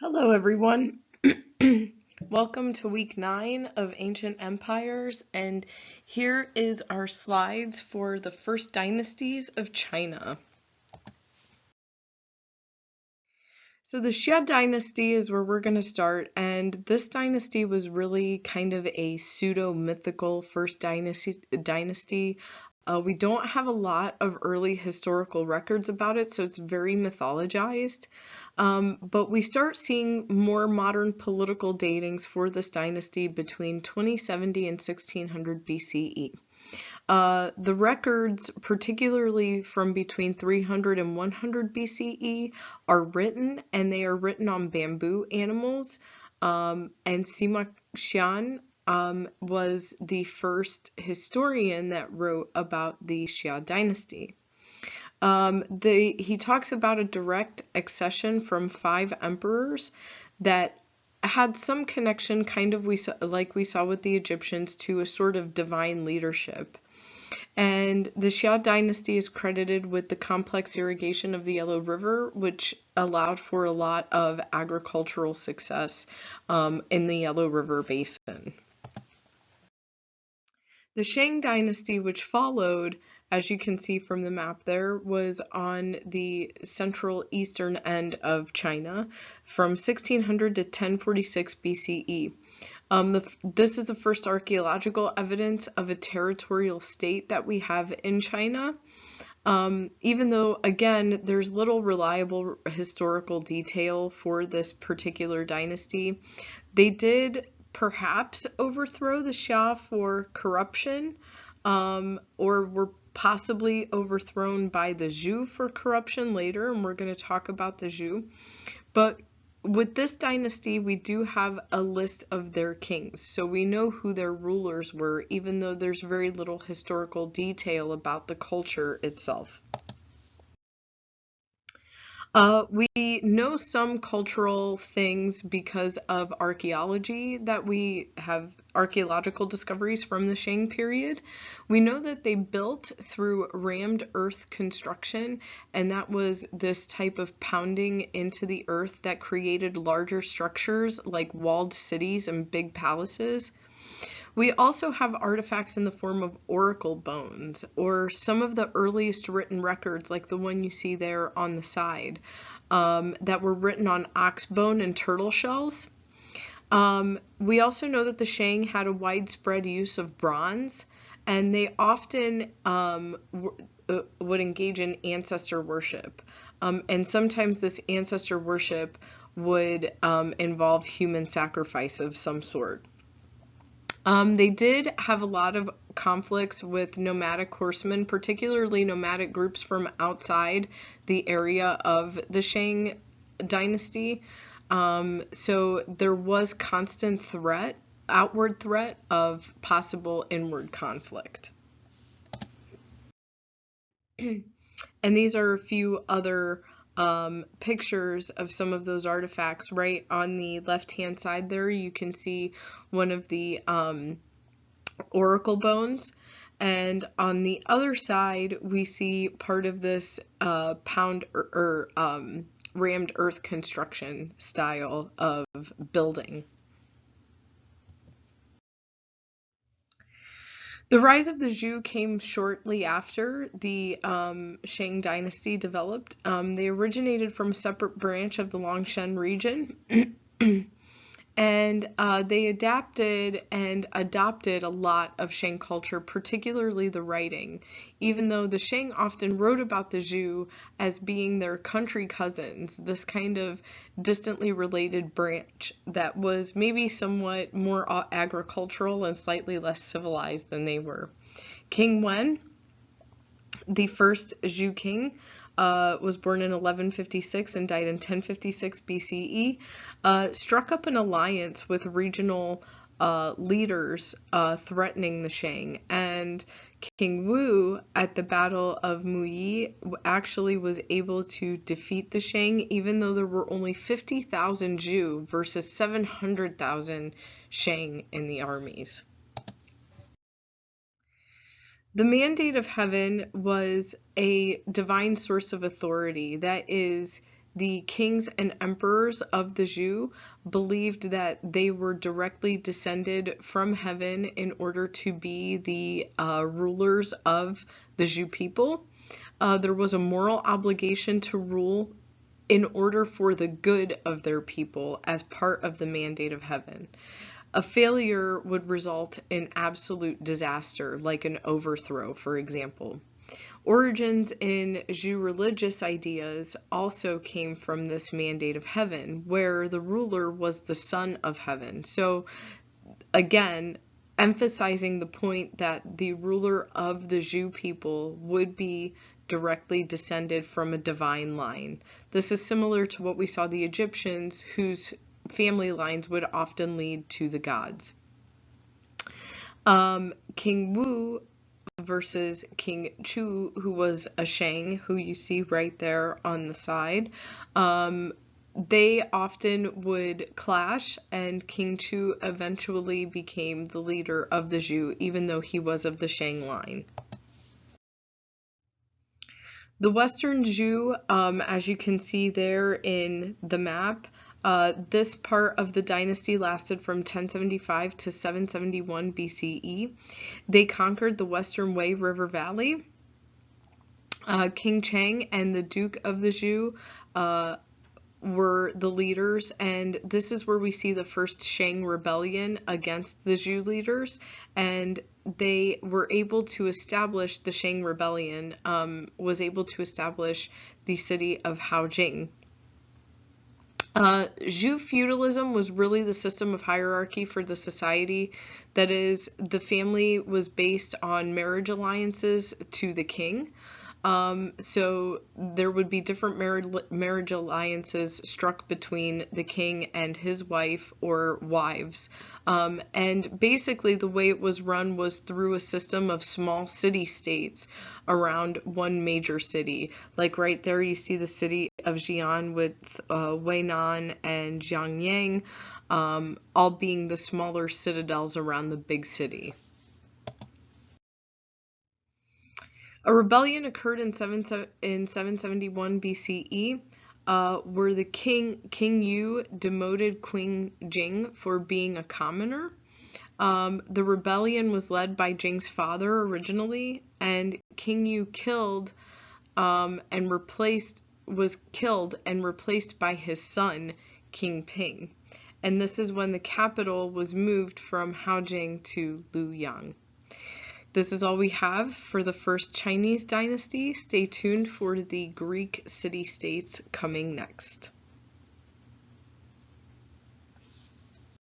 Hello, everyone. Welcome to week 9 of Ancient Empires, and here is our slides for the first dynasties of China. So the Xia dynasty is where we're going to start, and this dynasty was really kind of a pseudo-mythical first dynasty. We don't have a lot of early historical records about it, so it's very mythologized. But we start seeing more modern political datings for this dynasty between 2070 and 1600 BCE. The records, particularly from between 300 and 100 BCE, are written, and they are written on bamboo animals. And Sima Xian was the first historian that wrote about the Xia dynasty. He talks about a direct accession from 5 emperors that had some connection, kind of like we saw with the Egyptians, to a sort of divine leadership. And the Xia dynasty is credited with the complex irrigation of the Yellow River, which allowed for a lot of agricultural success in the Yellow River basin. The Shang dynasty, which followed, as you can see from the map there, was on the central eastern end of China from 1600 to 1046 BCE. This is the first archaeological evidence of a territorial state that we have in China. Even though, again, there's little reliable historical detail for this particular dynasty, they did perhaps overthrow the Xia for corruption, or were possibly overthrown by the Zhou for corruption later, and we're going to talk about the Zhou. But with this dynasty, we do have a list of their kings, so we know who their rulers were, even though there's very little historical detail about the culture itself. We know some cultural things because of archaeology, that we have archaeological discoveries from the Shang period. We know that they built through rammed earth construction, and that was this type of pounding into the earth that created larger structures like walled cities and big palaces. We also have artifacts in the form of oracle bones, or some of the earliest written records, like the one you see there on the side, that were written on ox bone and turtle shells. We also know that the Shang had a widespread use of bronze, and they often would engage in ancestor worship. And sometimes this ancestor worship would involve human sacrifice of some sort. They did have a lot of conflicts with nomadic horsemen, particularly nomadic groups from outside the area of the Shang dynasty. So there was constant outward threat of possible inward conflict. And these are a few other pictures of some of those artifacts. Right on the left-hand side there, you can see one of the oracle bones, and on the other side we see part of this rammed earth construction style of building. The rise of the Zhou came shortly after the Shang dynasty developed. They originated from a separate branch of the Longshan region, and they adapted and adopted a lot of Shang culture, particularly the writing, even though the Shang often wrote about the Zhou as being their country cousins, this kind of distantly related branch that was maybe somewhat more agricultural and slightly less civilized than they were. King Wen, the first Zhou king, was born in 1156 and died in 1056 BCE, struck up an alliance with regional leaders threatening the Shang, and King Wu at the Battle of Muyi actually was able to defeat the Shang, even though there were only 50,000 Zhou versus 700,000 Shang in the armies. The mandate of heaven was a divine source of authority that is the kings and emperors of the Zhou believed that they were directly descended from heaven in order to be the rulers of the Zhou people. There was a moral obligation to rule in order for the good of their people as part of the mandate of heaven. A failure would result in absolute disaster, like an overthrow, for example. Origins in Zhou religious ideas also came from this mandate of heaven, where the ruler was the son of heaven. So again, emphasizing the point that the ruler of the Zhou people would be directly descended from a divine line. This is similar to what we saw the Egyptians, whose family lines would often lead to the gods. King Wu versus King Chu, who was a Shang, who you see right there on the side. They often would clash, and King Chu eventually became the leader of the Zhou, even though he was of the Shang line. The Western Zhou, as you can see there in the map, this part of the dynasty lasted from 1075 to 771 BCE. They conquered the Western Wei River Valley. King Chang and the Duke of the Zhou were the leaders, and this is where we see the first Shang rebellion against the Zhou leaders, and they were able to establish, the Shang rebellion was able to establish the city of Haojing. Zhou feudalism was really the system of hierarchy for the society. That is, the family was based on marriage alliances to the king. So there would be different marriage alliances struck between the king and his wife or wives. And basically the way it was run was through a system of small city-states around one major city. Like right there you see the city of Xi'an with Weinan and Jiangyang, all being the smaller citadels around the big city. A rebellion occurred in 771 BCE, where the King Yu demoted Queen Jing for being a commoner. The rebellion was led by Jing's father originally, and King Yu was killed and replaced by his son, King Ping. And this is when the capital was moved from Haojing to Luoyang. This is all we have for the first Chinese dynasty. Stay tuned for the Greek city-states coming next.